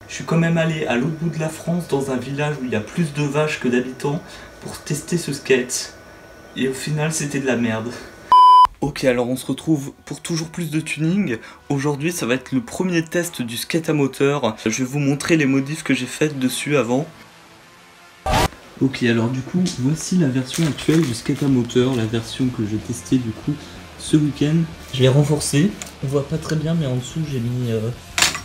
Je suis quand même allé à l'autre bout de la France, dans un village où il y a plus de vaches que d'habitants, pour tester ce skate. Et au final, c'était de la merde. Ok, alors on se retrouve pour toujours plus de tuning. Aujourd'hui, ça va être le premier test du skate à moteur. Je vais vous montrer les modifs que j'ai faites dessus avant. Ok, alors du coup, voici la version actuelle du skate à moteur, la version que j'ai testée du coup ce week-end. Je l'ai renforcé, on voit pas très bien, mais en dessous j'ai mis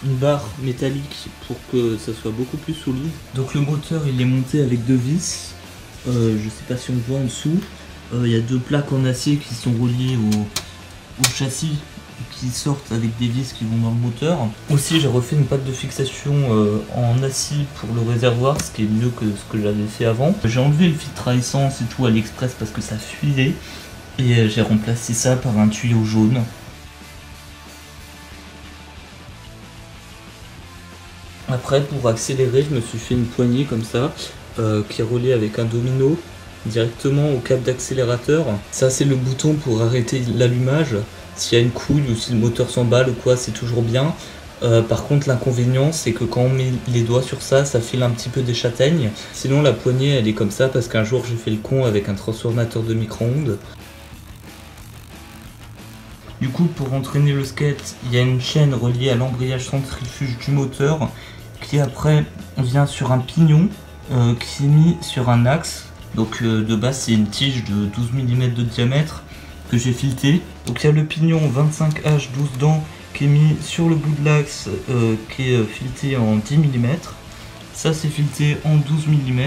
une barre métallique pour que ça soit beaucoup plus solide. Donc le moteur il est monté avec deux vis, je sais pas si on voit en dessous. Il y a deux plaques en acier qui sont reliées au châssis, qui sortent avec des vis qui vont dans le moteur. Aussi j'ai refait une patte de fixation en acier pour le réservoir, ce qui est mieux que ce que j'avais fait avant. J'ai enlevé le filtre à essence et tout à l'Express parce que ça fuyait, et j'ai remplacé ça par un tuyau jaune. Après, pour accélérer, je me suis fait une poignée comme ça, qui est reliée avec un domino directement au câble d'accélérateur. Ça, c'est le bouton pour arrêter l'allumage. S'il y a une couille ou si le moteur s'emballe ou quoi, c'est toujours bien. Par contre, l'inconvénient, c'est que quand on met les doigts sur ça, ça file un petit peu des châtaignes. Sinon, la poignée, elle est comme ça parce qu'un jour, j'ai fait le con avec un transformateur de micro-ondes. Du coup, pour entraîner le skate, il y a une chaîne reliée à l'embrayage centrifuge du moteur qui après vient sur un pignon qui est mis sur un axe. Donc de base c'est une tige de 12 mm de diamètre que j'ai fileté. Donc il y a le pignon 25H 12 dents qui est mis sur le bout de l'axe qui est fileté en 10 mm. Ça c'est fileté en 12 mm.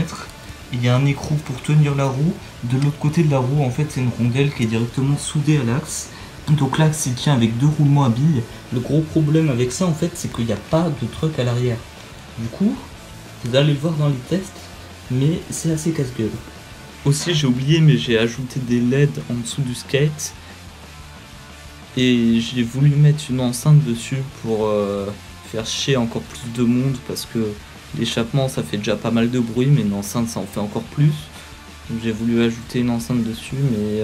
Il y a un écrou pour tenir la roue. De l'autre côté de la roue en fait c'est une rondelle qui est directement soudée à l'axe. Donc l'axe il tient avec deux roulements à billes. Le gros problème avec ça en fait c'est qu'il n'y a pas de truc à l'arrière. Du coup vous allez le voir dans les tests, mais c'est assez casse-gueule. Aussi j'ai oublié, mais j'ai ajouté des LED en dessous du skate. Et j'ai voulu mettre une enceinte dessus pour faire chier encore plus de monde, parce que l'échappement ça fait déjà pas mal de bruit, mais une enceinte ça en fait encore plus. Donc j'ai voulu ajouter une enceinte dessus, mais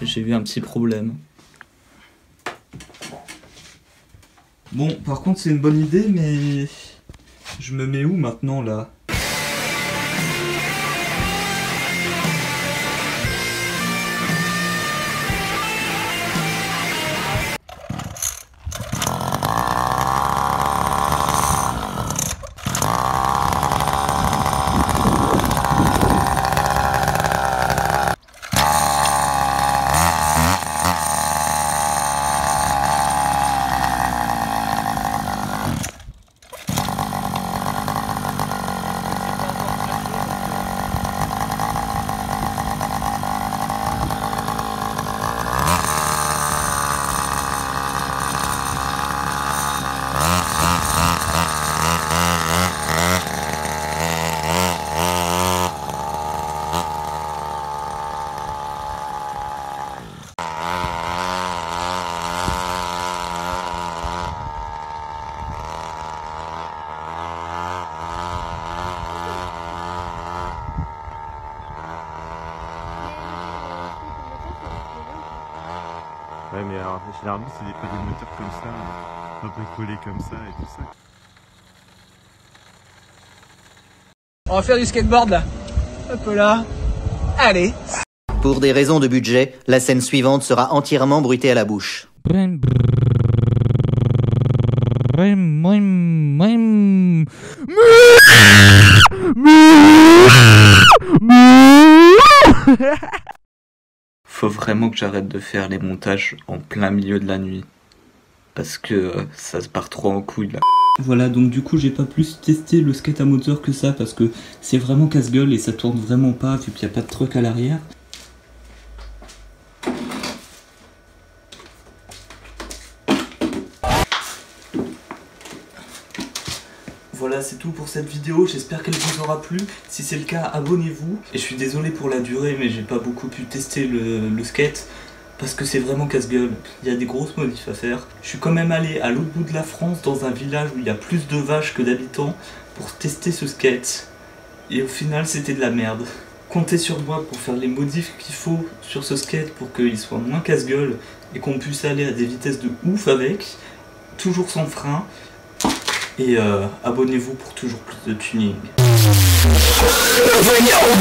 j'ai eu un petit problème. Bon, par contre c'est une bonne idée, mais je me mets où maintenant là ? Ouais, mais alors généralement c'est des moteurs comme ça, pas bricolés comme ça et tout ça. On va faire du skateboard là. Hop là. Allez. Pour des raisons de budget, la scène suivante sera entièrement bruitée à la bouche. Faut vraiment que j'arrête de faire les montages en plein milieu de la nuit. Parce que ça se part trop en couille là. Voilà, donc du coup j'ai pas plus testé le skate à moteur que ça parce que c'est vraiment casse-gueule et ça tourne vraiment pas vu qu'il n'y a pas de truc à l'arrière. Voilà, c'est tout pour cette vidéo, j'espère qu'elle vous aura plu. Si c'est le cas, abonnez-vous. Et je suis désolé pour la durée, mais j'ai pas beaucoup pu tester le skate parce que c'est vraiment casse-gueule. Il y a des grosses modifs à faire. Je suis quand même allé à l'autre bout de la France, dans un village où il y a plus de vaches que d'habitants, pour tester ce skate. Et au final, c'était de la merde. Comptez sur moi pour faire les modifs qu'il faut sur ce skate pour qu'il soit moins casse-gueule et qu'on puisse aller à des vitesses de ouf avec, toujours sans frein. Et abonnez-vous pour toujours plus de tuning. Venir au